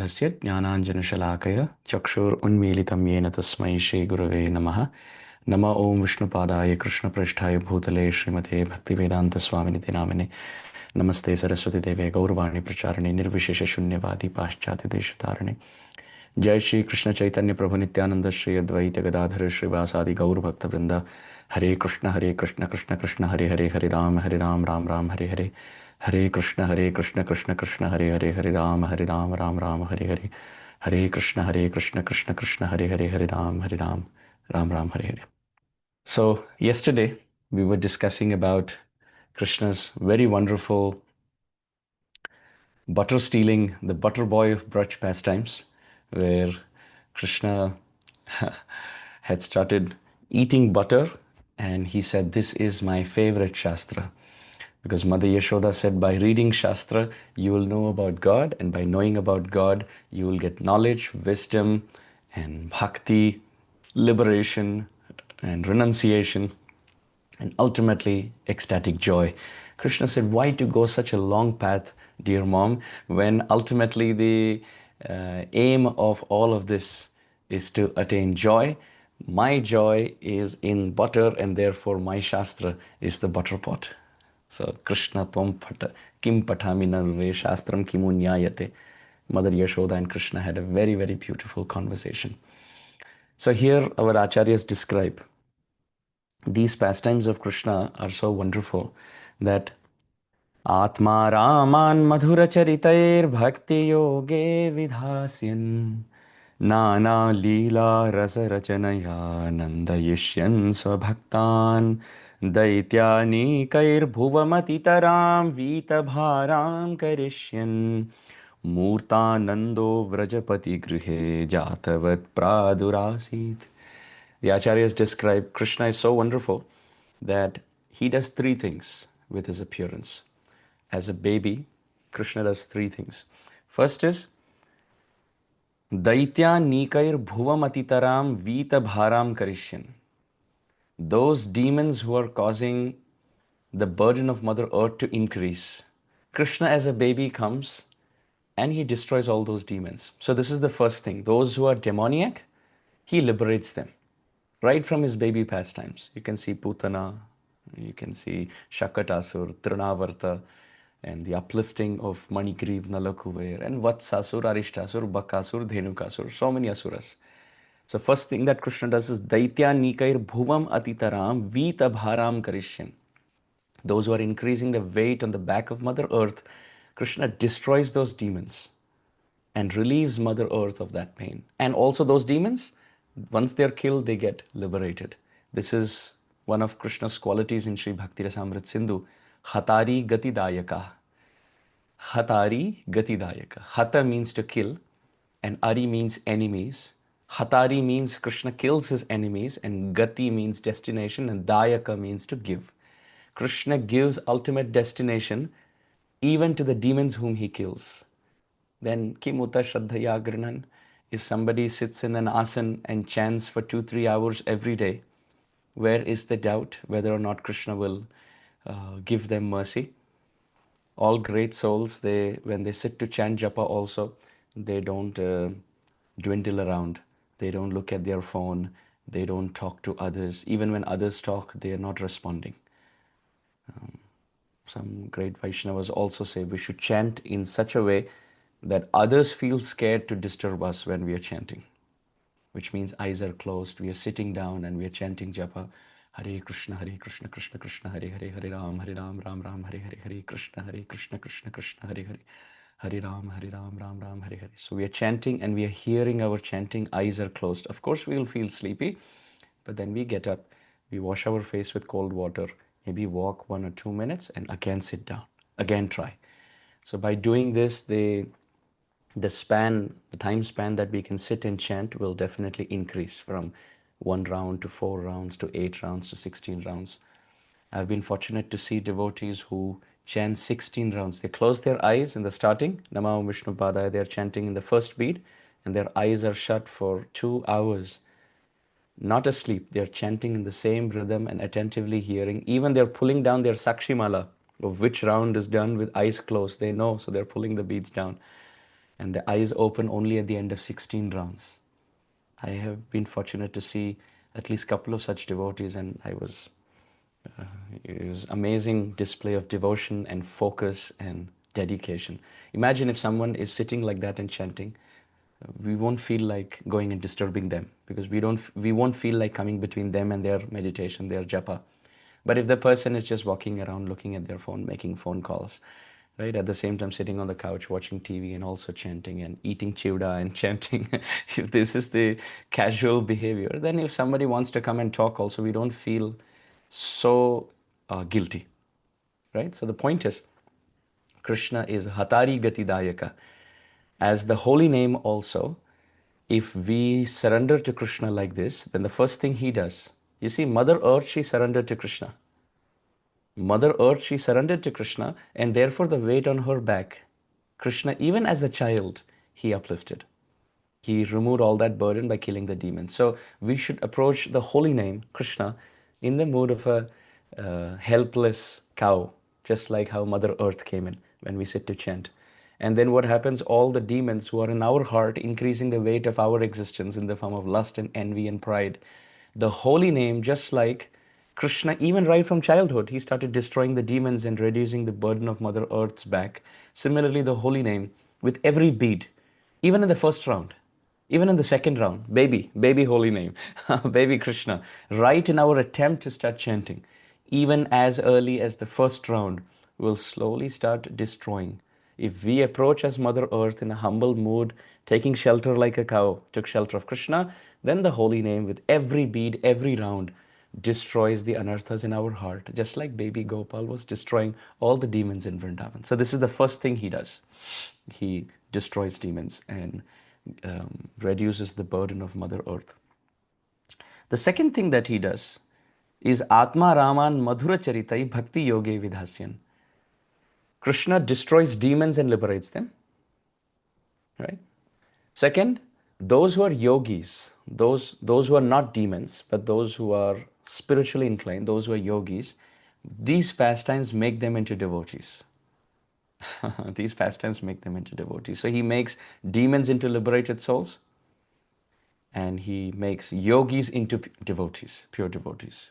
समारूढस्य ज्ञानाञ्जनशलाकया चक्षुरुन्मीलितं येन तस्मै श्रीगुरवे नमः। नमः ॐ विष्णुपादाय कृष्णप्रेष्ठाय भूतले श्रीमते भक्तिवेदान्तस्वामिनिति नामिने। नमस्ते सरस्वतीदेवे गौरवाणी प्रचारिणे निर्विशेषशून्यवादी पाश्चात्यदेशतारिणे। जय श्री कृष्ण चैतन्य प्रभु नित्यानंद श्री अद्वैत गदाधर श्रीवासादि गौर भक्तवृंद। हरे कृष्ण कृष्ण कृष्ण हरे राम राम राम हरे हरे। हरे कृष्ण कृष्ण कृष्ण हरे राम राम राम हरे हरे। हरे कृष्ण कृष्ण कृष्ण हरे Ram Ram Ram Hare Hare. So yesterday we were discussing about Krishna's very wonderful butter stealing, the butter boy of Braj pastimes, where Krishna had started eating butter and he said, "This is my favorite Shastra." Because Mother Yashoda said, by reading Shastra, you will know about God, and by knowing about God, you will get knowledge, wisdom, and bhakti, liberation, and renunciation, and ultimately ecstatic joy. Krishna said, why to go such a long path, dear mom, when ultimately the aim of all of this is to attain joy? My joy is in butter, and therefore my Shastra is the butter pot. So Krishna Tvam Pata Kim Patami Narve Shastram Kimu Nyayate. Mother Yashoda and Krishna had a very, very beautiful conversation. So here our acharyas describe these pastimes of Krishna are so wonderful that Atma Raman Madhura Charitair Bhakti Yoge Vidhasyan Nana Leela Rasa Rachanaya Nandayishyan Swabhaktan Daityani Kair Bhuvamatitaram Vita Bharam Karishyan Murtanando Vrajapati Grihe Jatavat Pradurasit. The acharyas describe Krishna is so wonderful that he does three things with his appearance. As a baby, Krishna does three things. First is Daitya Nikair Bhuvam Atitaram Vita Bharam Karishyan. Those demons who are causing the burden of Mother Earth to increase. Krishna as a baby comes and he destroys all those demons. So this is the first thing. Those who are demoniac, he liberates them. Right from his baby pastimes. You can see Putana, you can see Shakatasur, Trinavarta, and the uplifting of Manigriv, Nalakuver, and Vatsasur, Arishtasur, Bakasur, Dhenukasur, so many asuras. So first thing that Krishna does is Daitya Nikair Bhuvam Atitaram Vita Bharam Karishyan. Those who are increasing the weight on the back of Mother Earth, Krishna destroys those demons and relieves Mother Earth of that pain. And also those demons, once they're killed, they get liberated. This is one of Krishna's qualities in Sri Bhakti Rasamrit Sindhu, Hatari Gati Dayaka. Hatari Gati Dayaka. Hata means to kill, and Ari means enemies. Hatari means Krishna kills his enemies, and Gati means destination, and Dayaka means to give. Krishna gives ultimate destination even to the demons whom he kills. Then Kimuta Shraddhaya Grinan, if somebody sits in an asan and chants for 2-3 hours every day, where is the doubt whether or not Krishna will give them mercy? All great souls, when they sit to chant japa also, they don't dwindle around. They don't look at their phone. They don't talk to others. Even when others talk, they are not responding. Some great Vaishnavas also say we should chant in such a way that others feel scared to disturb us when we are chanting, which means eyes are closed, we are sitting down and we are chanting japa. Hare Krishna, Krishna Krishna, Hare Hare, Hare Ram, Ram Ram, Hare Hare, Hare Krishna, Krishna Krishna, Hare Hare, Hare Ram, Ram Ram, Hare Hare. So we are chanting and we are hearing our chanting, eyes are closed. Of course, we will feel sleepy, but then we get up, we wash our face with cold water, maybe walk 1 or 2 minutes and again sit down, again try. So by doing this, the time span that we can sit and chant will definitely increase from 1 round to 4 rounds to 8 rounds to 16 rounds. I've been fortunate to see devotees who chant 16 rounds. They close their eyes in the starting, Namah Vishnu Padaya, they're chanting in the first beat, and their eyes are shut for 2 hours. Not asleep, they're chanting in the same rhythm and attentively hearing. Even they're pulling down their Sakshi Mala, of which round is done with eyes closed. They know, so they're pulling the beads down. and the eyes open only at the end of 16 rounds. I have been fortunate to see at least a couple of such devotees, and it was amazing display of devotion and focus and dedication. Imagine if someone is sitting like that and chanting, we won't feel like going and disturbing them, because we won't feel like coming between them and their meditation, their japa. But if the person is just walking around looking at their phone, making phone calls, right, at the same time sitting on the couch watching TV and also chanting and eating chivda and chanting, if this is the casual behavior, then if somebody wants to come and talk also, we don't feel so guilty, right? So the point is, Krishna is Hatari Gati Dayaka. As the holy name also, if we surrender to Krishna like this, then the first thing he does, you see, Mother Earth, she surrendered to Krishna. Mother Earth, she surrendered to Krishna, and therefore the weight on her back, Krishna, even as a child, he uplifted. He removed all that burden by killing the demons. So we should approach the holy name, Krishna, in the mood of a helpless cow, just like how Mother Earth came in when we sit to chant. And then what happens? All the demons who are in our heart, increasing the weight of our existence in the form of lust and envy and pride. The holy name, just like Krishna, even right from childhood, he started destroying the demons and reducing the burden of Mother Earth's back. Similarly, the holy name, with every bead, even in the first round, even in the second round, baby holy name, baby Krishna, right in our attempt to start chanting, even as early as the first round, will slowly start destroying. If we approach as Mother Earth in a humble mood, taking shelter like a cow took shelter of Krishna, then the holy name with every bead, every round, destroys the anarthas in our heart, just like baby Gopal was destroying all the demons in Vrindavan. So this is the first thing he does. He destroys demons and reduces the burden of Mother Earth. The second thing that he does is Atma Raman Madhura Charitai Bhakti Yoge Vidhasyan. Krishna destroys demons and liberates them, right? Second, those who are yogis, those who are not demons, but those who are spiritually inclined, those who are yogis, these pastimes make them into devotees. These pastimes make them into devotees. So he makes demons into liberated souls, and he makes yogis into devotees, pure devotees.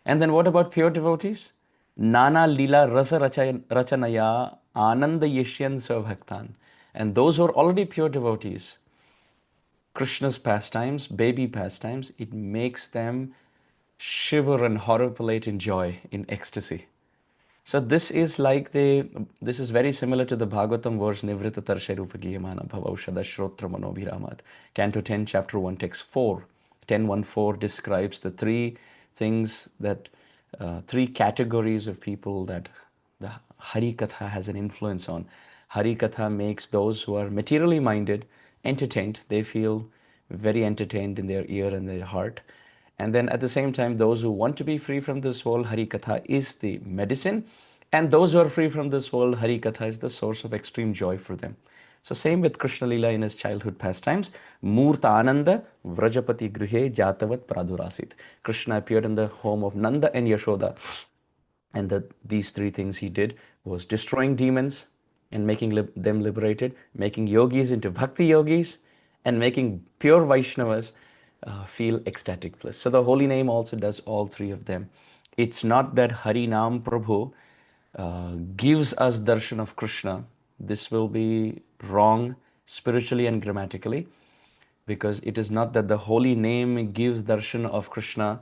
And then what about pure devotees? Nana leela rasa rachanaya ananda yeshyan svabhaktan. And those who are already pure devotees, Krishna's pastimes, baby pastimes, it makes them shiver and horripilate in joy, in ecstasy. So this is very similar to the Bhagavatam verse Nivrita Tarsha Rupa Giyamana Bhavaushada Shrotra Manobhiramat. Canto 10, chapter 1, text 4. 10.1.4 describes the three things that, three categories of people that the Hari Katha has an influence on. Hari Katha makes those who are materially minded entertained. They feel very entertained in their ear and their heart. And then at the same time, those who want to be free from this world, Hari Katha is the medicine. And those who are free from this world, Hari Katha is the source of extreme joy for them. So same with Krishna Leela in his childhood pastimes. Murta Ananda Vrajapati Grihe Jatavat Pradurasit. Krishna appeared in the home of Nanda and Yashoda. And these three things he did was destroying demons and making them liberated, making yogis into bhakti yogis, and making pure Vaishnavas feel ecstatic bliss. So the holy name also does all three of them. It's not that Hari Nam Prabhu gives us darshan of Krishna. This will be wrong spiritually and grammatically, because it is not that the holy name gives darshan of Krishna.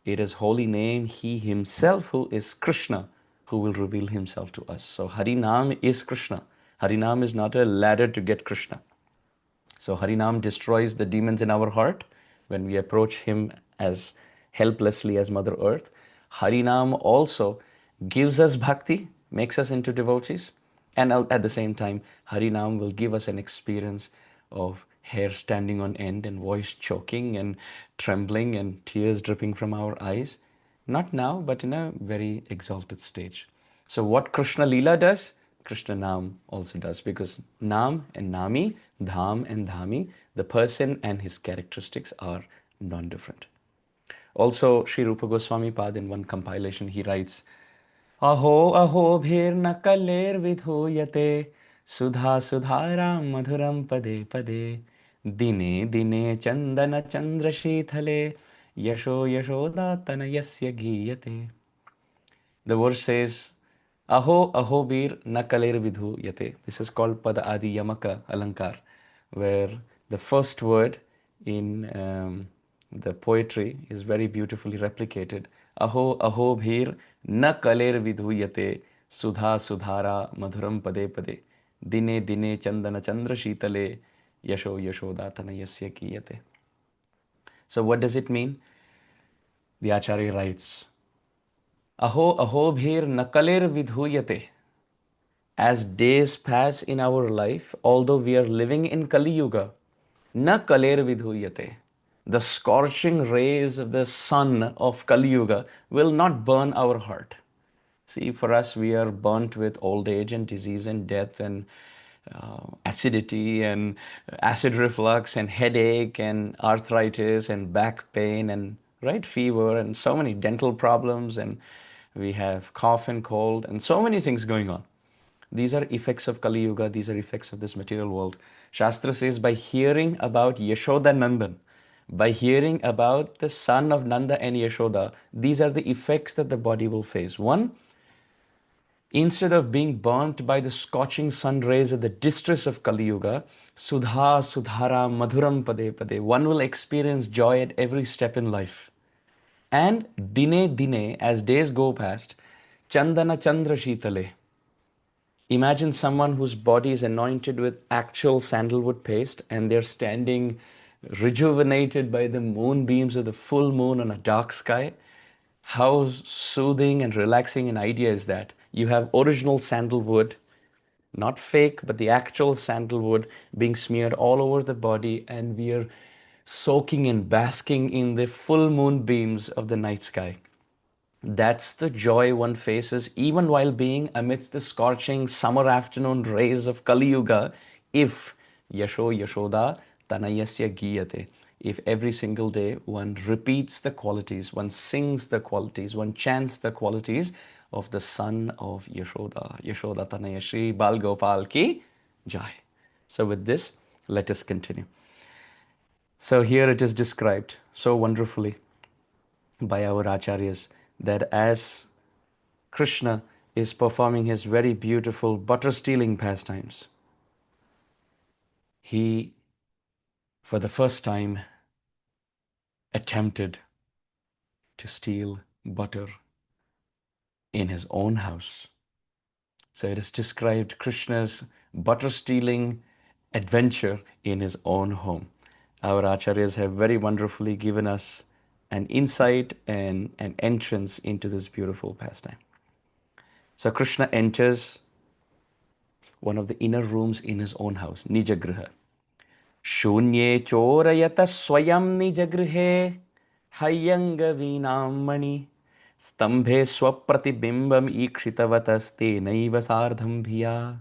It is holy name, he himself who is Krishna, who will reveal himself to us. So Harinam is Krishna. Harinam is not a ladder to get Krishna. So Harinam destroys the demons in our heart when we approach him as helplessly as Mother Earth. Harinam also gives us bhakti, makes us into devotees. And at the same time, Harinam will give us an experience of hair standing on end and voice choking and trembling and tears dripping from our eyes. Not now, but in a very exalted stage. So what Krishna Leela does, Krishna Nam also does, because Nam and Nami, Dham and Dhami, the person and his characteristics are non-different. Also, Sri Rupa Goswami Pad in one compilation, he writes, Aho aho bhir nakaler vidhoyate Sudha sudharam madhuram pade pade. Dine dine chandana chandra shithale. Yasho yashoda tanayasya giyate. The verse says, Aho ahobir nakaler vidhu yate. This is called Pada Adi Yamaka Alankar, where the first word in the poetry is very beautifully replicated. Aho ahobhir nakaler vidhu yate. Sudha sudhara madhuram pade pade. Dine dine chandana chandra shitale. Yasho yashoda tanayasya kiyate. So what does it mean? The Acharya writes, Aho ahobhir nakaler vidhuyate. As days pass in our life, although we are living in Kali Yuga, na kaler vidhuyate. The scorching rays of the sun of Kali Yuga will not burn our heart. See, for us, we are burnt with old age and disease and death and acidity and acid reflux and headache and arthritis and back pain and right fever and so many dental problems, and we have cough and cold and so many things going on. These are effects of Kali Yuga. These are effects of this material world. Shastra says by hearing about Yashoda Nandan, by hearing about the son of Nanda and Yashoda, these are the effects that the body will face. One, instead of being burnt by the scorching sun rays of the distress of Kali Yuga, Sudha, Sudhara, Madhuram Pade Pade, one will experience joy at every step in life. And Dine Dine, as days go past, Chandana Chandra Shitale. Imagine someone whose body is anointed with actual sandalwood paste and they're standing rejuvenated by the moonbeams of the full moon on a dark sky. How soothing and relaxing an idea is that? You have original sandalwood, not fake, but the actual sandalwood being smeared all over the body, and we are soaking and basking in the full moon beams of the night sky. That's the joy one faces even while being amidst the scorching summer afternoon rays of Kali Yuga, if Yasho Yashoda Tanayasya Giyate. If every single day one repeats the qualities, one sings the qualities, one chants the qualities of the son of Yashoda, Yashoda Tanayashri Bal Gopal Ki Jai. So with this, let us continue. So here it is described so wonderfully by our acharyas that as Krishna is performing his very beautiful butter stealing pastimes, he, for the first time, attempted to steal butter in his own house. So it is described Krishna's butter stealing adventure in his own home. Our acharyas have very wonderfully given us an insight and an entrance into this beautiful pastime. So Krishna enters one of the inner rooms in his own house, Nijagriha. Shunye chorayata swayam nijagrihe hayyangavinamani stambhe swapratibimbam ikshitavataste naiva sardham bhiya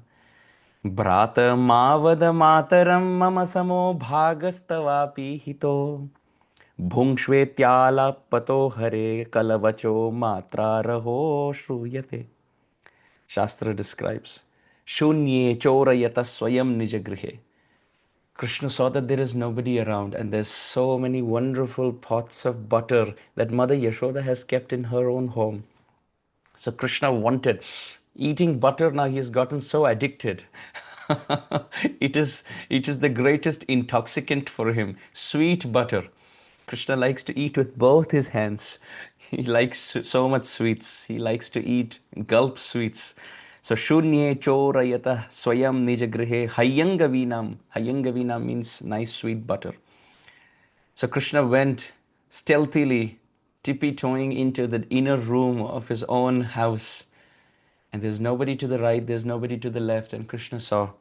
brata mavada mataram mama samo bhagastavapi hito bhungshvetyala pato hare kalavacho matra raho shruyate. Shastra describes Shunye chorayata swayam nijagrihe. Krishna saw that there is nobody around and there's so many wonderful pots of butter that Mother Yashoda has kept in her own home. So Krishna wanted eating butter. Now he has gotten so addicted. it is the greatest intoxicant for him. Sweet butter. Krishna likes to eat with both his hands. He likes so much sweets. He likes to eat, gulp sweets. So shunye chorayata swayam nijagrihe hayyangavinam. Hayyangavinam means nice sweet butter. So Krishna went stealthily, tippy-toeing into the inner room of his own house. And there's nobody to the right, there's nobody to the left. And Krishna saw.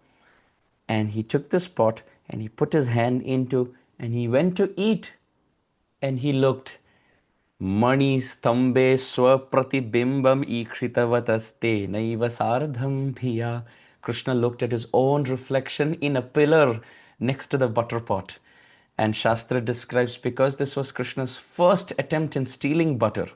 And he took this pot and he put his hand into, and he went to eat. And he looked. Mani stambe swapratibhimbam ikshitavataste naiva sardham bhiya. Krishna looked at his own reflection in a pillar next to the butter pot. And Shastra describes, because this was Krishna's first attempt in stealing butter,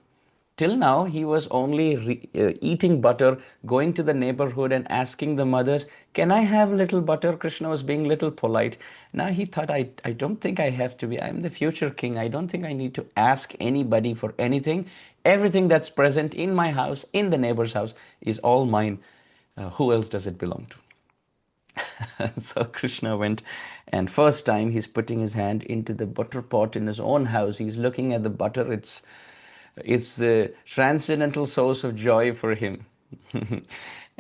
Till now, he was only eating butter, going to the neighborhood and asking the mothers, "Can I have little butter?" Krishna was being little polite. Now he thought, I don't think I have to be. I'm the future king. I don't think I need to ask anybody for anything. Everything that's present in my house, in the neighbor's house, is all mine. Who else does it belong to? So Krishna went, and first time he's putting his hand into the butter pot in his own house. He's looking at the butter. It's the transcendental source of joy for him.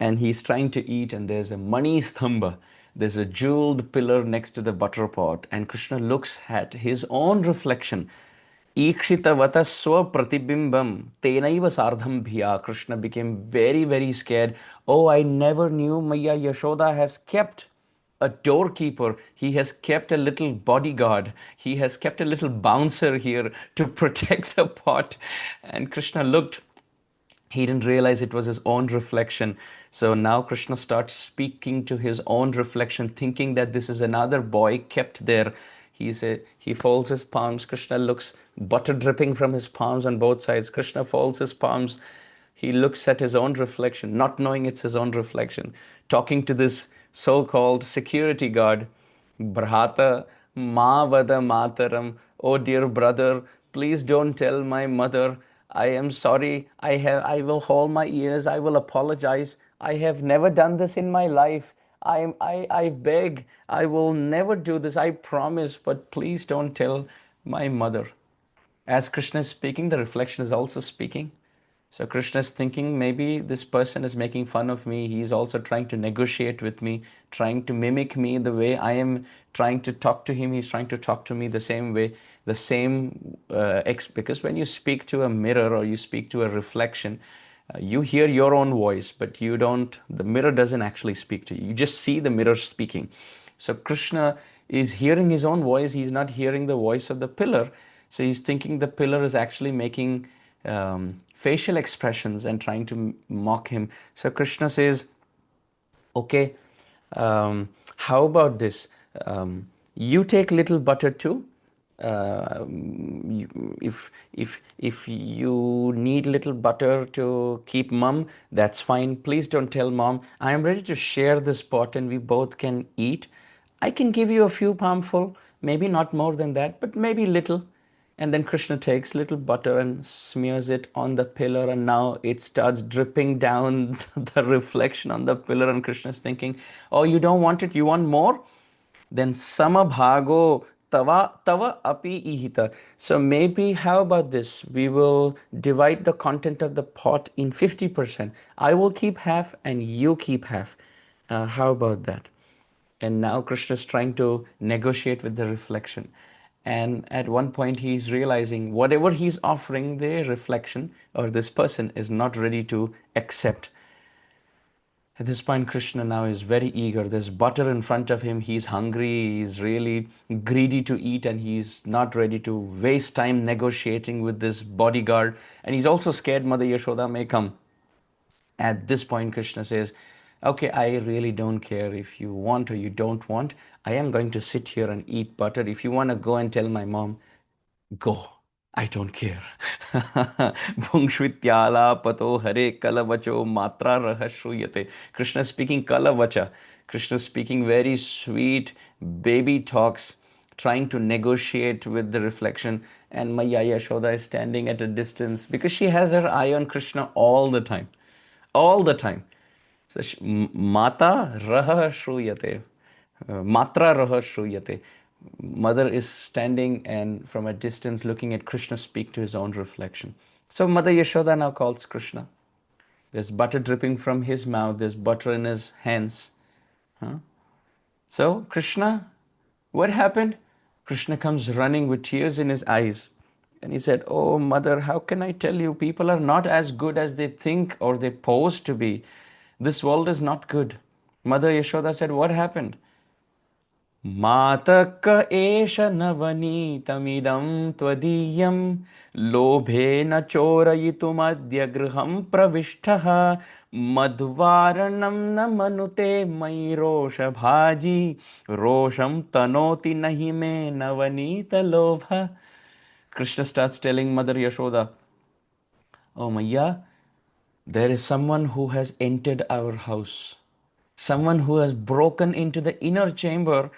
And he's trying to eat, and there's a mani stamba. There's a jeweled pillar next to the butter pot, and Krishna looks at his own reflection. Ikshitavata pratibhimbam tenaiva sardham bhiya. Krishna became very, very scared. Oh, I never knew Maya Yashoda has kept a doorkeeper. He has kept a little bodyguard. He has kept a little bouncer here to protect the pot. And Krishna looked. He didn't realize it was his own reflection. So now Krishna starts speaking to his own reflection, thinking that this is another boy kept there. He folds his palms. Krishna looks, butter dripping from his palms on both sides. Krishna folds his palms. He looks at his own reflection, not knowing it's his own reflection, talking to this so-called security guard. Bhrata ma vada mataram. Oh dear brother, please don't tell my mother. I am sorry. I will hold my ears. I will apologize. I have never done this in my life. I beg. I will never do this. I promise. But please don't tell my mother. As Krishna is speaking, the reflection is also speaking. So Krishna is thinking, maybe this person is making fun of me. He's also trying to negotiate with me, trying to mimic me the way I am trying to talk to him. He's trying to talk to me the same way, the same because when you speak to a mirror or you speak to a reflection, you hear your own voice, but you don't, the mirror doesn't actually speak to you. You just see the mirror speaking. So Krishna is hearing his own voice. He's not hearing the voice of the pillar. So he's thinking the pillar is actually making facial expressions and trying to mock him. So Krishna says, okay, how about this? You take little butter too. If you need little butter to keep mom, that's fine. Please don't tell mom. I am ready to share this pot and we both can eat. I can give you a few palmful, maybe not more than that, but maybe little. And then Krishna takes little butter and smears it on the pillar, and now it starts dripping down the reflection on the pillar. And Krishna's thinking, oh, you don't want it? You want more? Then samabhago tava api ihita. So maybe how about this? We will divide the content of the pot in 50%. I will keep half and you keep half. How about that? And now Krishna is trying to negotiate with the reflection. And at one point, he's realizing whatever he's offering, the reflection or this person is not ready to accept. At this point, Krishna now is very eager. There's butter in front of him. He's hungry. He's really greedy to eat, and he's not ready to waste time negotiating with this bodyguard. And he's also scared Mother Yashoda may come. At this point, Krishna says, okay, I really don't care if you want or you don't want. I am going to sit here and eat butter. If you want to go and tell my mom, go. I don't care. Bhungshvityala pato hare kalavacho matra rahashruyate. Krishna speaking kalavacha. Krishna speaking very sweet baby talks, trying to negotiate with the reflection. And Maya Yashoda is standing at a distance because she has her eye on Krishna all the time. All the time. So Mata Raha Shruyate. Matra Raha Shruyate. Mother is standing and from a distance looking at Krishna speak to his own reflection. So Mother Yashoda now calls Krishna. There's butter dripping from his mouth. There's butter in his hands. Huh? So Krishna, what happened? Krishna comes running with tears in his eyes. And he said, oh, mother, how can I tell you? People are not as good as they think or they pose to be. This world is not good. Mother Yashoda said, what happened? Mataka esha navanitamidam twadiyam lobhena chorayitumadya griham pravishtaha madhvaranam na manute mai rosha bhaji rosham tanoti nahi me navanita lobha. Krishna starts telling Mother Yashoda, Oh Maya, there is someone who has entered our house, someone who has broken into the inner chamber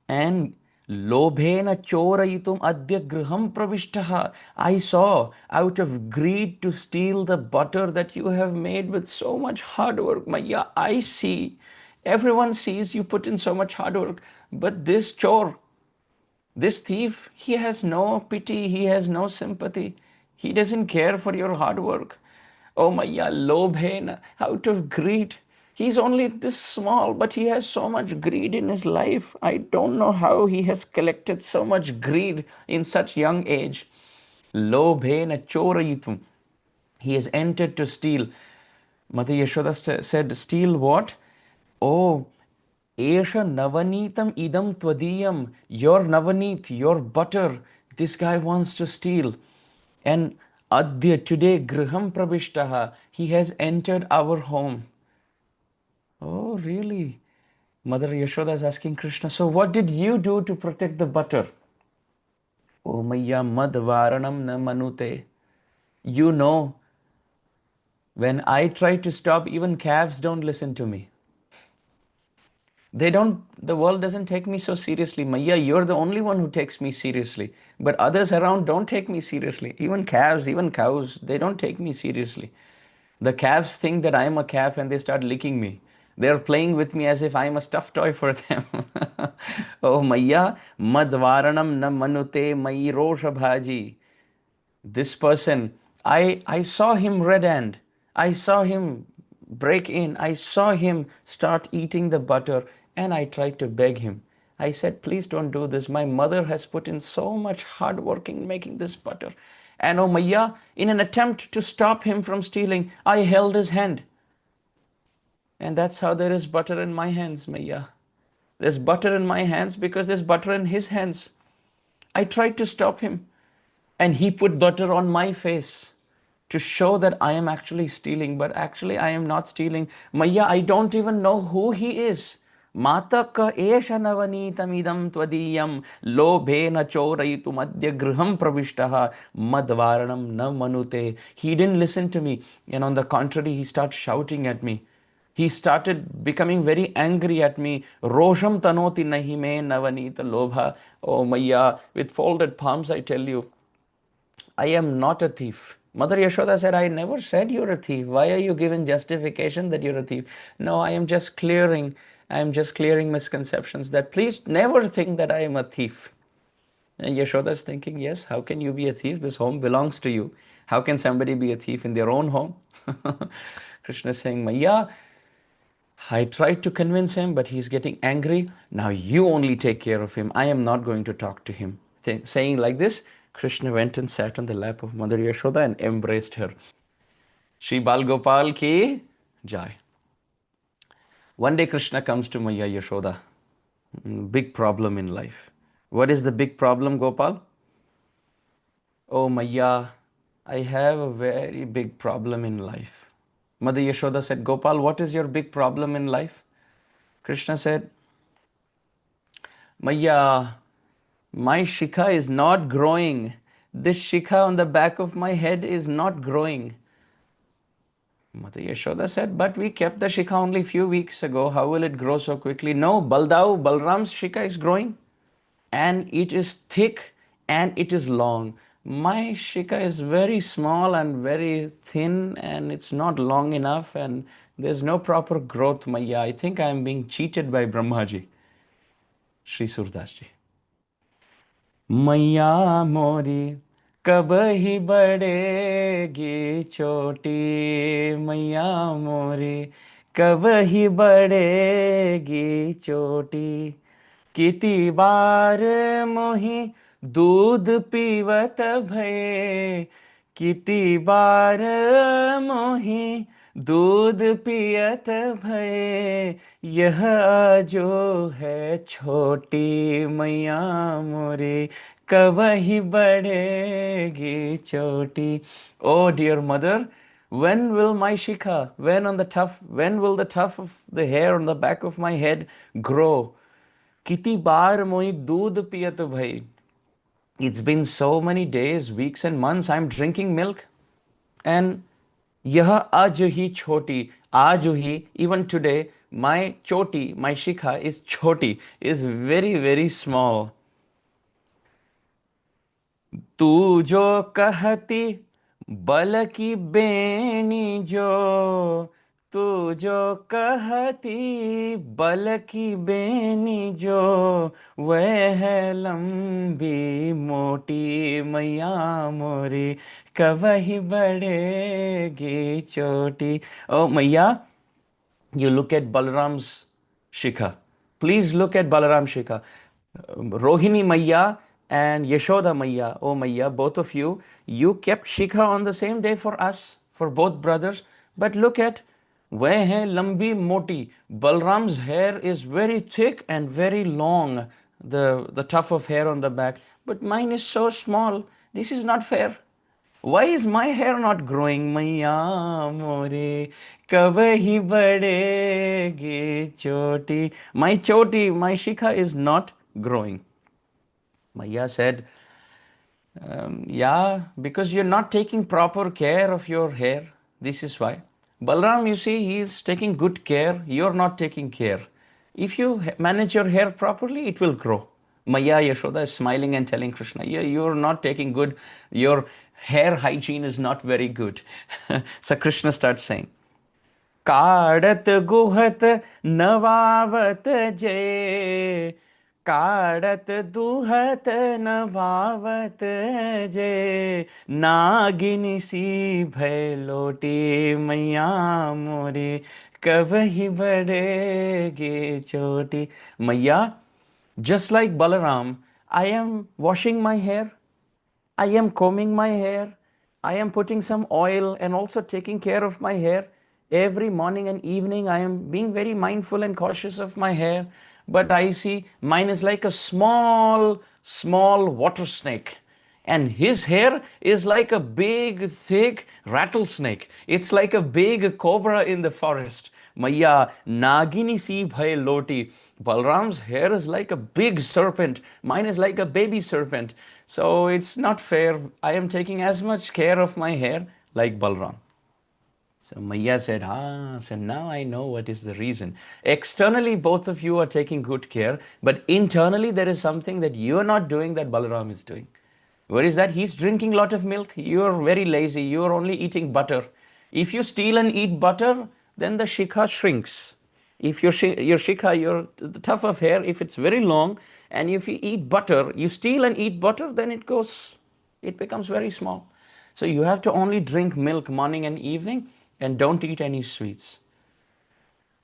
and lobhena chorayitum adya griham pravishtaha. I saw out of greed to steal the butter that you have made with so much hard work. Maya, I see. Everyone sees you put in so much hard work, but this chore, this thief, he has no pity, he has no sympathy. He doesn't care for your hard work. Oh Maya, lobhena, out of greed. He's only this small, but he has so much greed in his life. I don't know how he has collected so much greed in such young age. Lobhena chorayitum. He has entered to steal. Mother Yashoda said, steal what? Oh, Esha Navanitam idam twadiyam. Your Navanit, your butter, this guy wants to steal. And Adya, today, Griham Prabishtaha, he has entered our home. Oh, really? Mother Yashoda is asking Krishna, so what did you do to protect the butter? Oh, Maya Madvaranam na manute. You know, when I try to stop, even calves don't listen to me. They don't, the world doesn't take me so seriously. Maya, you're the only one who takes me seriously. But others around don't take me seriously. Even calves, even cows, they don't take me seriously. The calves think that I am a calf and they start licking me. They're playing with me as if I am a stuffed toy for them. Oh, Maya, madvaranam na manute mayi rosha bhaji. This person, I saw him red hand. I saw him break in. I saw him start eating the butter and I tried to beg him. I said, please don't do this. My mother has put in so much hard work in making this butter. And oh Maya, in an attempt to stop him from stealing, I held his hand. And that's how there is butter in my hands, Maya. There's butter in my hands because there's butter in his hands. I tried to stop him. And he put butter on my face to show that I am actually stealing, but actually I am not stealing. Maya, I don't even know who he is. Mataka esha navanitam idam twadiyam lobhena chorayitum adya griham pravishtaha madvaranam na manute. He didn't listen to me, and on the contrary, he started shouting at me. He started becoming very angry at me. Rosham tanoti nahi me navanita lobha. Oh Maya, with folded palms I tell you, I am not a thief. Mother Yashoda said, I never said you're a thief. Why are you giving justification that you're a thief? No, I am just clearing misconceptions that please never think that I am a thief. And Yashoda is thinking, yes, how can you be a thief? This home belongs to you. How can somebody be a thief in their own home? Krishna is saying, Maya, I tried to convince him, but he's getting angry. Now you only take care of him. I am not going to talk to him. Saying like this, Krishna went and sat on the lap of Mother Yashoda and embraced her. Shri Bal Gopal ki jai. One day Krishna comes to Maya Yashoda. Big problem in life. What is the big problem, Gopal? Oh Maya, I have a very big problem in life. Mother Yashoda said, Gopal, what is your big problem in life? Krishna said, Maya, my shika is not growing. This shika on the back of my head is not growing. Mother Yashoda said, but we kept the shika only a few weeks ago. How will it grow so quickly? No, Balaram's shika is growing and it is thick and it is long. My shika is very small and very thin and it's not long enough and there's no proper growth, Maya. I think I am being cheated by Brahmaji. Sri Surdas Ji. मैया मोरी कब ही बढ़ेगी चोटी मैया मोरी कब ही बढ़ेगी चोटी किती बार मोही दूध पीवत भये किती बार मोही दूध पियत भये यह जो है छोटी मैया मोरी कब ही बढ़ेगी चोटी. Oh dear mother, when will my shika, when will the tuft of the hair on the back of my head grow? Kiti bar moi doodh piyat bhai. It's been so many days, weeks and months I'm drinking milk and यह आज ही छोटी, आज ही, even today, my choti, my shikha is choti, is very, very small. तू जो कहती बल की बेनी जो, तू जो कहती बल की बेनी जो, वह है लंबी मोटी मैया मोरी, कवही बढ़ेगी चोटी. Oh मैया, you look at Balaram's shika. Please look at Balaram shika. Rohini Maya and Yashoda Maya, oh Maya, both of you, you kept shika on the same day for us, for both brothers. But look at where hai lambi moti. Balram's hair is very thick and very long, the tuft of hair on the back. But mine is so small. This is not fair. Why is my hair not growing? मैया मोरे कब ही बढ़ेगी चोटी. My choti, my shikha is not growing. Maya said, yeah, because you're not taking proper care of your hair. This is why. Balaram, you see, he is taking good care. You're not taking care. If you manage your hair properly, it will grow. Maya Yashoda is smiling and telling Krishna, yeah, you're not taking good, your hair hygiene is not very good. So Krishna starts saying, काढ़त गुहत नवावत जे, काढ़त दुहत नवावत जे, नागिन सी भय लोटी मैया मोरी, कब ही बढ़ेगी चोटी. मैया, just like Balaram, I am washing my hair, I am combing my hair, I am putting some oil and also taking care of my hair. Every morning and evening, I am being very mindful and cautious of my hair. But I see mine is like a small, small water snake. And his hair is like a big, thick rattlesnake. It's like a big cobra in the forest. Maya, Nagini si bhai loti. Balram's hair is like a big serpent. Mine is like a baby serpent. So it's not fair. I am taking as much care of my hair like Balram. So Maya said, so now I know what is the reason. Externally, both of you are taking good care, but internally, there is something that you are not doing that Balaram is doing. What is that? He's drinking a lot of milk. You are very lazy. You are only eating butter. If you steal and eat butter, then the shikha shrinks. If your shikha, the tuft of hair, if it's very long, and if you eat butter, you steal and eat butter, then it becomes very small. So you have to only drink milk morning and evening and don't eat any sweets.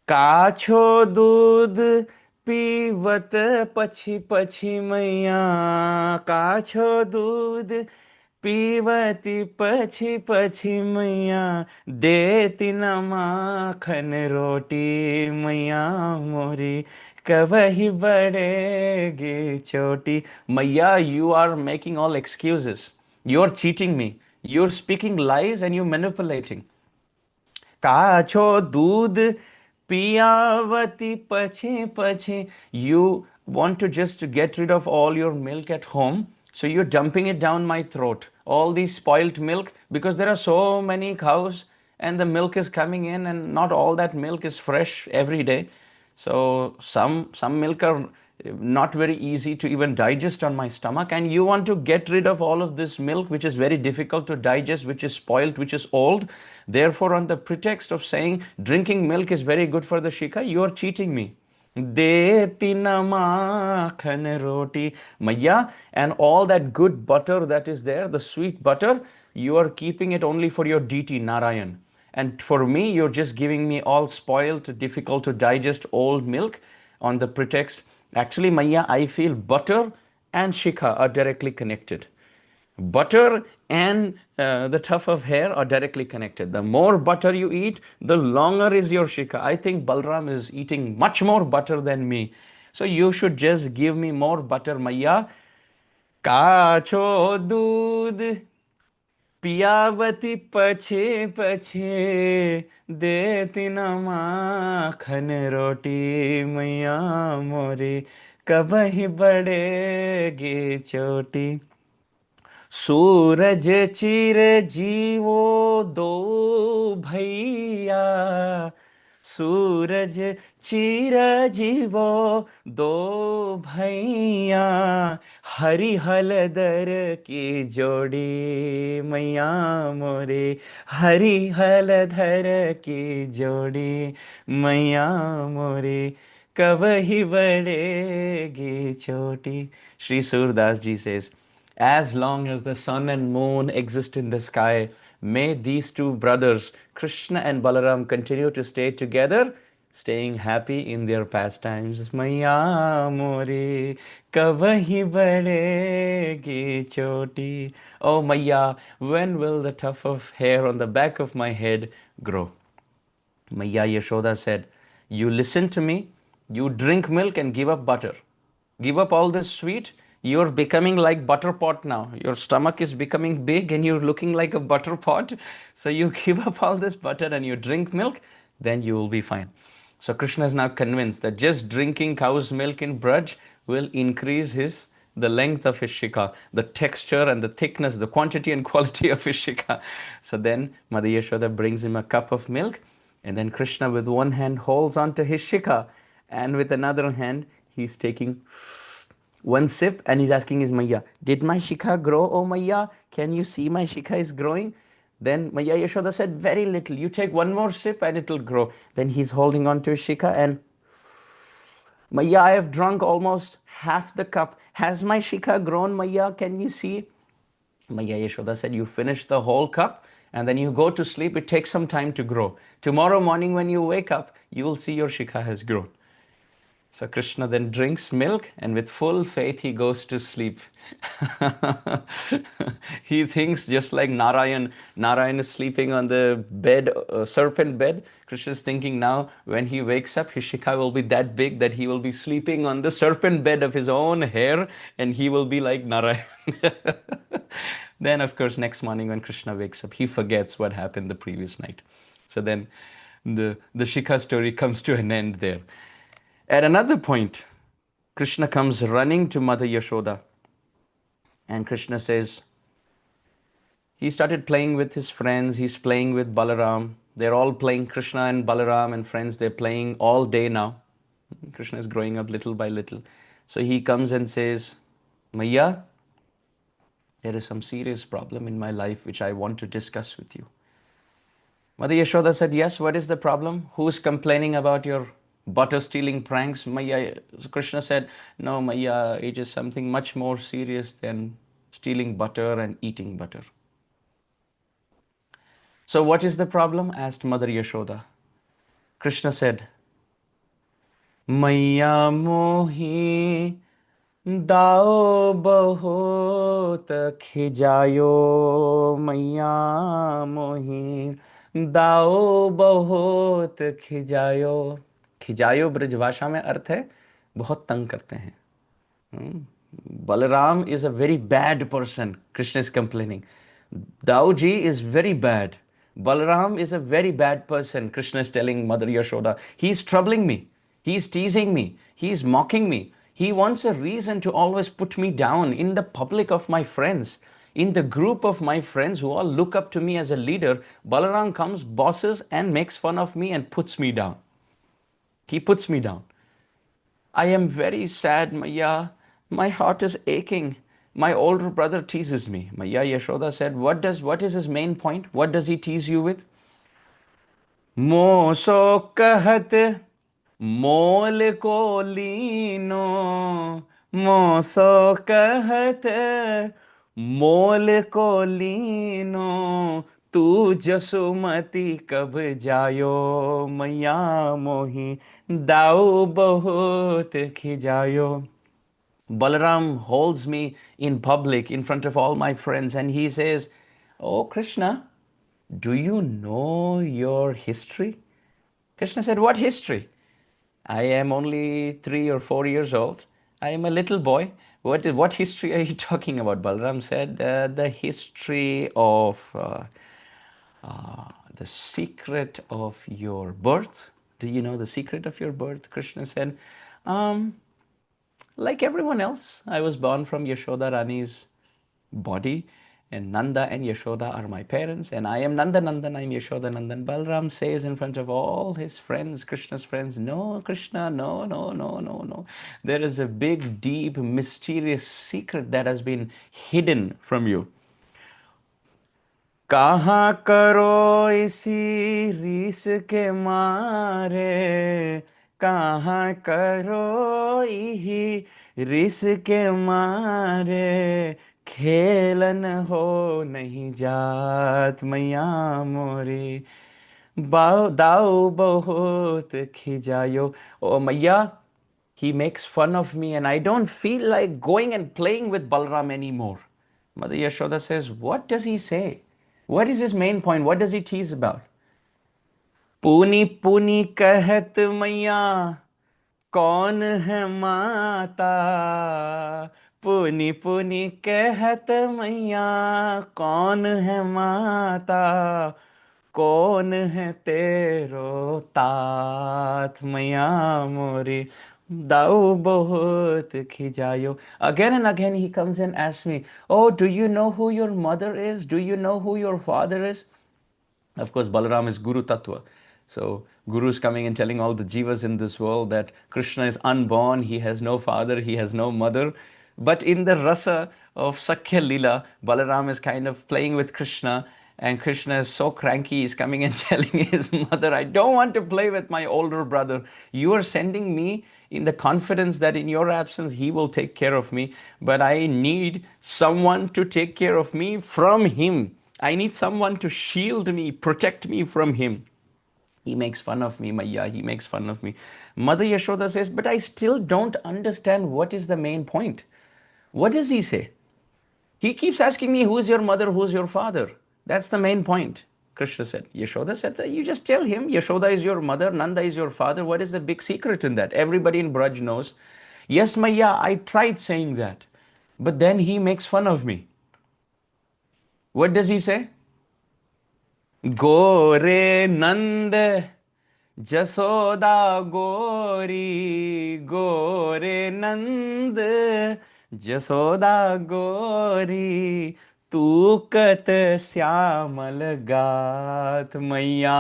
काछो दूध पीवत पछी पछी मैया, काछो दूध पीवती पछी पछी मैया, देती न माखन रोटी मैया मोरी, कवही बढ़ेगी चोटी. Maya, you are making all excuses. You're cheating me. You're speaking lies and you're manipulating. काछो दूध पियावती पछे पछे. You want to just get rid of all your milk at home, so you're dumping it down my throat. All these spoiled milk, because there are so many cows and the milk is coming in and not all that milk is fresh every day. So some milk are not very easy to even digest on my stomach, and you want to get rid of all of this milk which is very difficult to digest, which is spoiled, which is old. Therefore, on the pretext of saying drinking milk is very good for the shika, you are cheating me. Deti na makhan roti. Maya, and all that good butter that is there, the sweet butter, you are keeping it only for your deity Narayan. And for me, you're just giving me all spoiled, difficult to digest old milk on the pretext. Actually, Maya, I feel butter and shika are directly connected. Butter and the tuft of hair are directly connected. The more butter you eat, the longer is your shika. I think Balram is eating much more butter than me. So you should just give me more butter, Maya. Kacho doodh पियावती पछे पछे, देती न माखन रोटी मैया मोरी, कब ही बढ़ेगी चोटी. सूरज चिर जीवो दो भैया, सूरज चिर जीवो दो भैया, हरि हलदर की जोड़ी मैया मोरे, हरि हलधर की जोड़ी मैया मोरे, कवही बढ़ेगी चोटी. Sri Surdas ji says, as long as the sun and moon exist in the sky, may these two brothers, Krishna and Balaram, continue to stay together, staying happy in their pastimes. Maya more kavahi badegi choti. Oh Maya, when will the tuft of hair on the back of my head grow? Maya Yashoda said, you listen to me, you drink milk and give up butter. Give up all this sweet, you're becoming like butter pot now. Your stomach is becoming big and you're looking like a butter pot. So you give up all this butter and you drink milk, then you will be fine. So Krishna is now convinced that just drinking cow's milk in Braj will increase the length of his shika, the texture and the thickness, the quantity and quality of his shika. So then Mother Yashoda brings him a cup of milk, and then Krishna with one hand holds onto his shika, and with another hand he's taking one sip and he's asking his Maya, did my shika grow, oh Maya? Can you see my shika is growing? Then Maya Yashoda said, very little. You take one more sip and it'll grow. Then he's holding on to his shika and Maya, I have drunk almost half the cup. Has my shika grown, Maya? Can you see? Maya Yashoda said, you finish the whole cup and then you go to sleep. It takes some time to grow. Tomorrow morning when you wake up, you will see your shika has grown. So Krishna then drinks milk and with full faith he goes to sleep. He thinks just like Narayan is sleeping on the bed, serpent bed. Krishna is thinking now when he wakes up, his shika will be that big that he will be sleeping on the serpent bed of his own hair and he will be like Narayan. Then of course next morning when Krishna wakes up, he forgets what happened the previous night. So then the shika story comes to an end there. At another point, Krishna comes running to Mother Yashoda and Krishna says, he started playing with his friends, he's playing with Balaram. They're all playing, Krishna and Balaram and friends, they're playing all day now. Krishna is growing up little by little. So he comes and says, Maya, there is some serious problem in my life which I want to discuss with you. Mother Yashoda said, yes, what is the problem? Who's complaining about your butter stealing pranks? Maya, Krishna said, no, Maya, it is something much more serious than stealing butter and eating butter. So what is the problem? Asked Mother Yashoda. Krishna said, Maya mohi dao bahut khijayo, Maya mohi दाओ बहुत खिजायो. खिजायो ब्रजभाषा में अर्थ है बहुत तंग करते हैं. Balaram is a very bad person, Krishna is complaining. Daoji is very bad. Balaram is a very bad person, Krishna is telling Mother Yashoda. He's troubling me. He's teasing me. He's mocking me. He wants a reason to always put me down in the public of my friends. In the group of my friends who all look up to me as a leader, Balaram comes, bosses, and makes fun of me and puts me down. He puts me down. I am very sad, Maya. My heart is aching. My older brother teases me. Maya Yashoda said, what is his main point? What does he tease you with? Moso kahat मोल को लीनो, moso कहत मोल को लीनो, तू जसुमती कब जायो, मैया मोही दाऊ बहुत खिजायो. Balaram holds me in public in front of all my friends and he says, oh Krishna, do you know your history? Krishna said, what history? I am only 3 or 4 years old. I am a little boy. What history are you talking about? Balaram said, the history of the secret of your birth. Do you know the secret of your birth? Krishna said, like everyone else, I was born from Yashoda Rani's body. And Nanda and Yashoda are my parents, and I am Nanda Nandan, I'm Yashoda Nandan. Balaram says in front of all his friends, Krishna's friends, no, Krishna, no, no, no, no, no. There is a big, deep, mysterious secret that has been hidden from you. कहाँ करो इसी रीस के मारे, कहाँ करो यही रीस के मारे, खेलन हो नहीं जात मैया मोरी, बाओ दाऊ बहुत खिजायो. Oh Maya, he makes fun of me and I don't feel like going and playing with Balram anymore. Mother Yashoda says, what does he say? What is his main point? What does he tease about? पूनी पूनी कहत मैया कौन है माता, पुनी पुनी कहत मैया कौन है माता, कौन है तेरो तात मैया मोरी, दाऊ बहुत खिजायो. Again and again he comes and asks me, oh, do you know who your mother is? Do you know who your father is? Of course, Balaram is Guru Tattva. So, Guru is coming and telling all the jivas in this world that Krishna is unborn, he has no father, he has no mother. But in the rasa of Sakhya leela, Balaram is kind of playing with Krishna, and Krishna is so cranky, he's coming and telling his mother, I don't want to play with my older brother. You are sending me in the confidence that in your absence he will take care of me, but I need someone to take care of me from him. I need someone to shield me, protect me from him. He makes fun of me, Maya. He makes fun of me. Mother Yashoda says, but I still don't understand what is the main point. What does he say? He keeps asking me, who's your mother, who's your father? That's the main point. Krishna said. Yashoda said that you just tell him, Yashoda is your mother, Nanda is your father. What is the big secret in that? Everybody in Braj knows. Yes, Maya, I tried saying that. But then he makes fun of me. What does he say? गोरे नंद जसोदा गोरी, गोरे नंद जसोदा गोरी, तू कत श्यामल गात मैया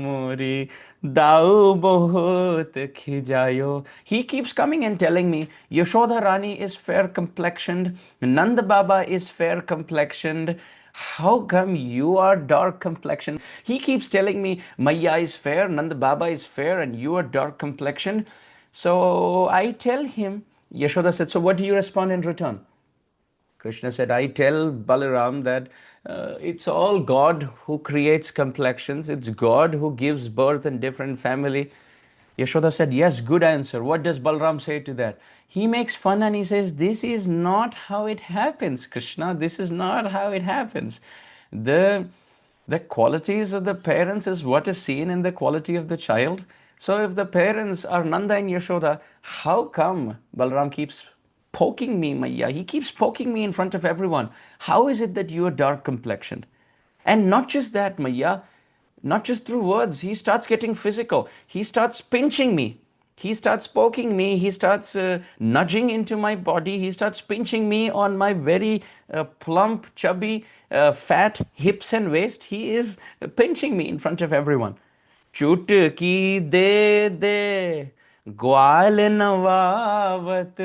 मोरी, दाऊ बहुत खिजायो. He keeps coming and telling me, Yashoda Rani is fair complexioned, Nand Baba is fair complexioned. How come you are dark complexioned? He keeps telling me, Maya is fair, Nand Baba is fair, and you are dark complexioned. So I tell him, Yashoda said, so what do you respond in return? Krishna said, I tell Balaram that it's all God who creates complexions. It's God who gives birth in different family. Yashoda said, yes, good answer. What does Balaram say to that? He makes fun and he says, this is not how it happens, Krishna. This is not how it happens. The, the qualities of the parents is what is seen in the quality of the child. So if the parents are Nanda and Yashoda, how come Balaram keeps poking me, Maya? He keeps poking me in front of everyone. How is it that you are dark complexioned? And not just that, Maya, not just through words, he starts getting physical. He starts pinching me. He starts poking me. He starts nudging into my body. He starts pinching me on my very plump, chubby, fat hips and waist. He is pinching me in front of everyone. चुटकी दे दे ग्वाल नवावत,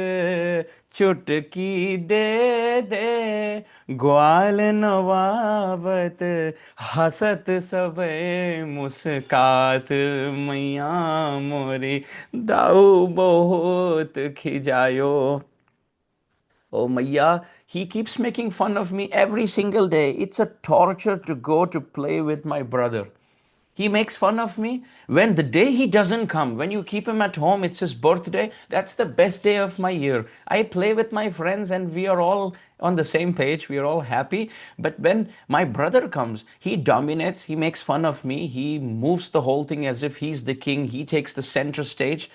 चुटकी दे दे ग्वाल नवावत, हसत सबे मुस्कात मैया मोरी, दाऊ बहुत खिजायो. Oh, Maya, he keeps making fun of me every single day. It's a torture to go to play with my brother. He makes fun of me. When the day he doesn't come, when you keep him at home, it's his birthday, that's the best day of my year. I play with my friends and we are all on the same page, we are all happy. But when my brother comes, he dominates, he makes fun of me, he moves the whole thing as if he's the king, he takes the center stage.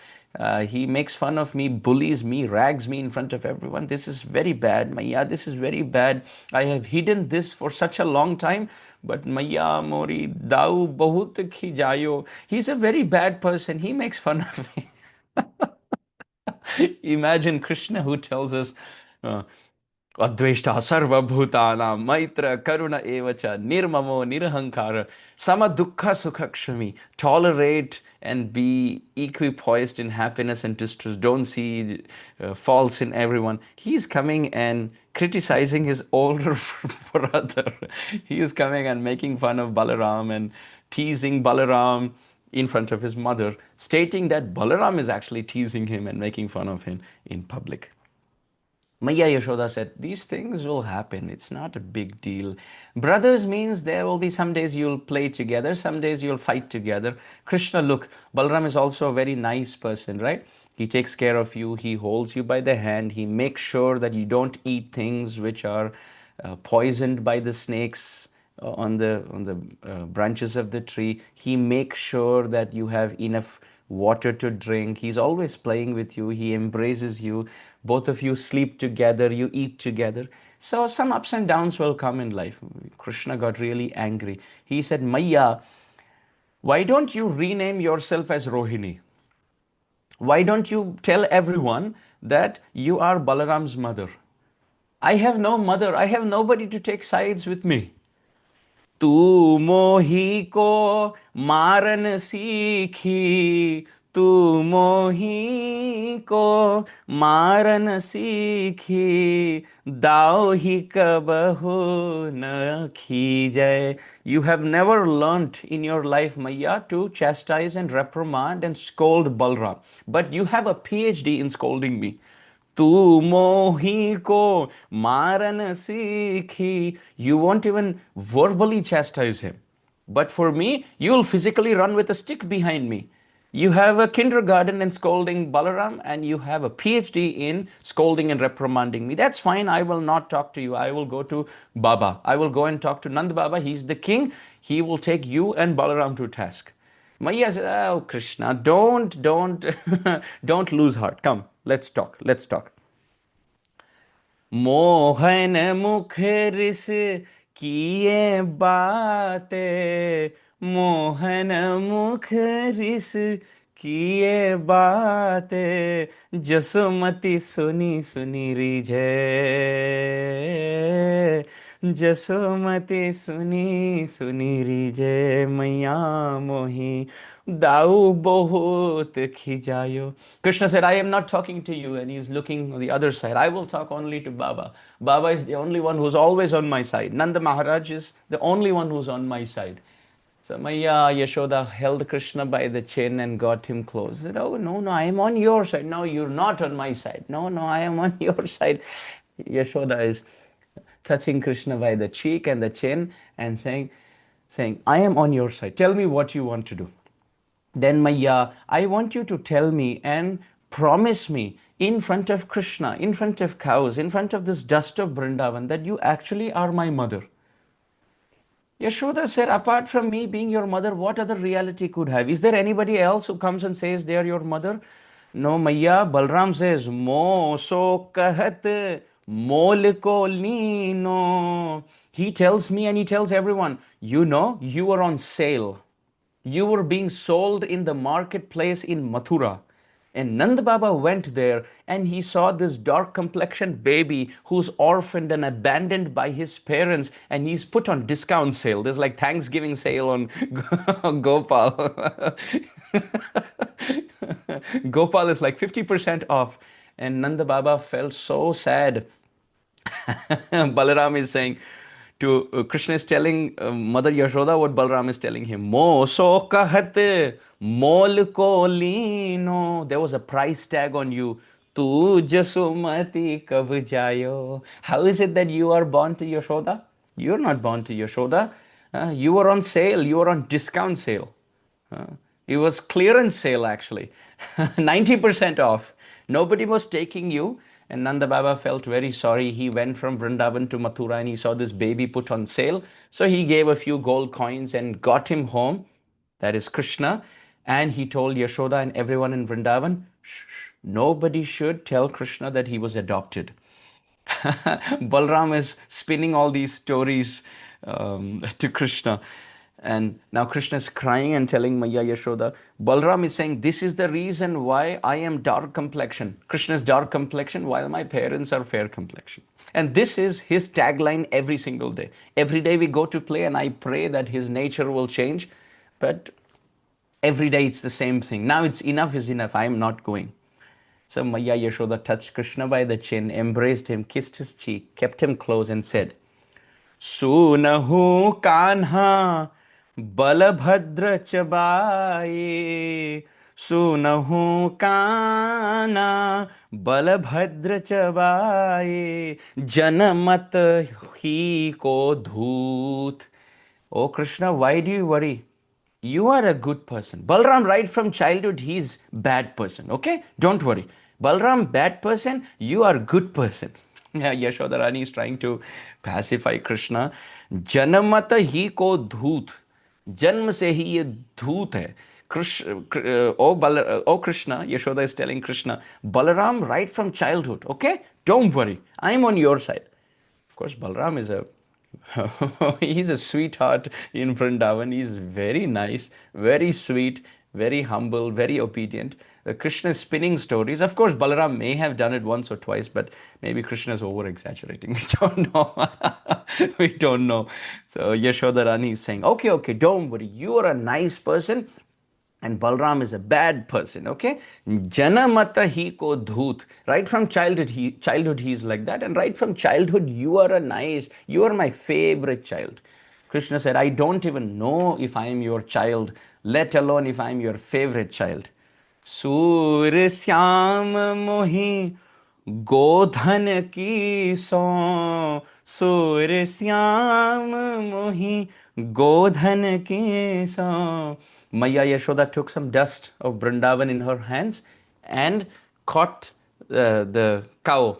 He makes fun of me, bullies me, rags me in front of everyone. This is very bad, Maya. This is very bad. I have hidden this for such a long time. But Maya Mori Dau Bahut Khijayo. He's a very bad person. He makes fun of me. Imagine Krishna who tells us, uh, Adveshta sarva bhutana maitra karuna evacha nirmamo nirahankara sama dukkha sukhakshami. Tolerate and be equipoised in happiness and distress. Don't see faults in everyone. He's coming and criticizing his older brother. He is coming and making fun of Balaram and teasing Balaram in front of his mother, stating that Balaram is actually teasing him and making fun of him in public. Maya Yashoda said, these things will happen. It's not a big deal. Brothers means there will be some days you'll play together, some days you'll fight together. Krishna, look, Balaram is also a very nice person, right? He takes care of you. He holds you by the hand. He makes sure that you don't eat things which are poisoned by the snakes on the branches of the tree. He makes sure that you have enough water to drink. He's always playing with you. He embraces you. Both of you sleep together. You eat together. So some ups and downs will come in life. Krishna got really angry. He said, Maya, why don't you rename yourself as Rohini? Why don't you tell everyone that you are Balaram's mother? I have no mother. I have nobody to take sides with me. तू मोही को मारन सीखी, तू मोही को मारन सीखी, दाव ही कबहु न खीजय. You have never learnt in your life, Maya, to chastise and reprimand and scold Balram. But you have a PhD in scolding me. तू मोही को मारन सीखी. You won't even verbally chastise him. But for me, you'll physically run with a stick behind me. You have a kindergarten in scolding Balaram, and you have a PhD in scolding and reprimanding me. That's fine. I will not talk to you. I will go to Baba. I will go and talk to Nand Baba. He's the king. He will take you and Balaram to task. Maya said, oh, Krishna, don't, don't lose heart. Come, let's talk. Let's talk. Mohan मुख रिस किए बातें, मोहन मुख रिस किए बातें, जसोमती सुनी सुनी रिझे, जसोमती सुनी सुनी रिझे, मैया मोही दाऊ बहुत खिजायो. Krishna said, I am not talking to you. And he's looking on the other side. I will talk only to Baba. Baba is the only one who's always on my side. Nanda Maharaj is the only one who's on my side. So Maya Yashoda held Krishna by the chin and got him close. He said, oh, no, I am on your side. No, you're not on my side. No, I am on your side. Yashoda is touching Krishna by the cheek and the chin and saying, I am on your side. Tell me what you want to do. Then Maya, I want you to tell me and promise me in front of Krishna, in front of cows, in front of this dust of Vrindavan, that you actually are my mother. Yashoda said, apart from me being your mother, what other reality could have? Is there anybody else who comes and says they are your mother? No, Maya. Balaram says, Mo so kahat mol ko leeno. He tells me and he tells everyone, you know, you were on sale. You were being sold in the marketplace in Mathura. And Nand Baba went there and he saw this dark complexioned baby who's orphaned and abandoned by his parents, and he's put on discount sale. There's like Thanksgiving sale on Gopal. Gopal is like 50% off. And Nanda Baba felt so sad. Balaram is saying, Krishna is telling Mother Yashoda what Balaram is telling him. Mo so kahat mol ko leeno. There was a price tag on you. Tu jasumati kab jayo. How is it that you are born to Yashoda? You're not born to Yashoda. You were on sale. You were on discount sale. It was clearance sale actually. 90% off. Nobody was taking you. And Nanda Baba felt very sorry. He went from Vrindavan to Mathura and he saw this baby put on sale. So he gave a few gold coins and got him home. That is Krishna. And he told Yashoda and everyone in Vrindavan, shh, nobody should tell Krishna that he was adopted. Balram is spinning all these stories to Krishna. And now Krishna is crying and telling Maya Yashoda. Balram is saying, this is the reason why I am dark complexion. Krishna is dark complexion while my parents are fair complexion. And this is his tagline every single day. Every day we go to play, and I pray that his nature will change. But every day it's the same thing. Now it's enough is enough. I am not going. So Maya Yashoda touched Krishna by the chin, embraced him, kissed his cheek, kept him close, and said, Sunahu Kanha Balabhadra Chabaye. Sunahu Kana Balabhadra Chabaye. Janamat hi ko dhoot. Oh Krishna, why do you worry? You are a good person. Balaram, right from childhood, he's bad person. Okay? Don't worry. Balaram, bad person, you are good person. Yeah, Yashoda Rani is trying to pacify Krishna. Janamata hi ko dhoot. जन्म से ही ये धूत है कृष्ण ओ Krishna, Yashoda is telling Krishna, Balaram right from childhood, okay, don't worry, I'm on your side. Of course, Balaram is a he's a sweetheart in Vrindavan. He's very nice, very sweet, very humble, very obedient. Krishna is spinning stories. Of course, Balaram may have done it once or twice, but maybe Krishna is over exaggerating. We don't know. We don't know. So Yashoda Rani is saying, okay, okay, don't worry. You are a nice person and Balram is a bad person, okay? Janamata hi ko dhoot. Right from childhood he is like that, and right from childhood you are my favorite child. Krishna said, I don't even know if I am your child, let alone if I am your favorite child. Surya Syam Mohi गोधन की सो सूर्य श्याम मोहि गोधन की सो. Maya Yashoda took some dust of Vrindavan in her hands and caught the cow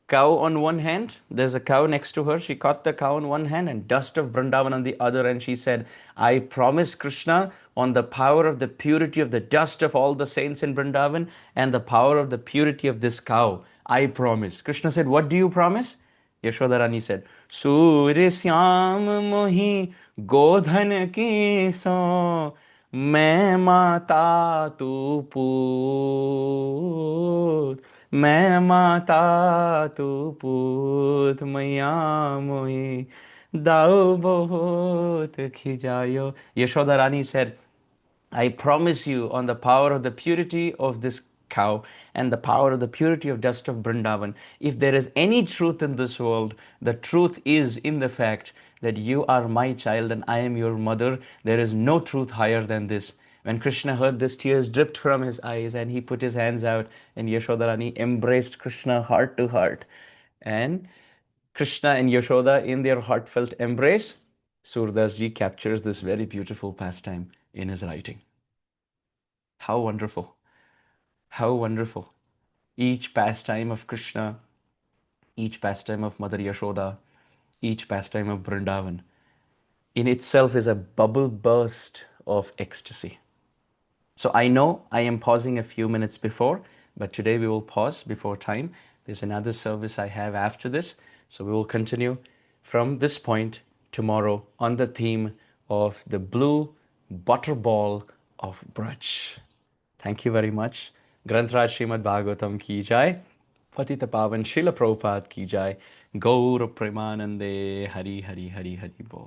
on one hand. There's a cow next to her. She caught the cow on one hand and dust of Vrindavan on the other. And she said, I promise Krishna on the power of the purity of the dust of all the saints in Vrindavan and the power of the purity of this cow. I promise. Krishna said, what do you promise? Yashoda Rani said, Surya Syam Mohi Godhan ki so. मैं माता तू पूत मैं माता तू पूत मैया मोही दाऊ बहुत खिजायो. Yashoda Rani said, I promise you on the power of the purity of this cow and the power of the purity of dust of Vrindavan, if there is any truth in this world, the truth is in the fact that you are my child and I am your mother. There is no truth higher than this. When Krishna heard this, tears dripped from his eyes and he put his hands out and Yashoda Rani embraced Krishna heart to heart. And Krishna and Yashoda in their heartfelt embrace, Surdas ji captures this very beautiful pastime in his writing. How wonderful! How wonderful! Each pastime of Krishna, each pastime of Mother Yashoda, each pastime of Vrindavan in itself is a bubble burst of ecstasy. So I know I am pausing a few minutes before, but today we will pause before time. There's another service I have after this. So we will continue from this point tomorrow on the theme of the blue butterball of Braj. Thank you very much. Grantraj Srimad Bhagavatam ki jai. Patita Pavan Srila Prabhupada ki jai. Gaur Premanande Hari Hari Hari Hari Bol.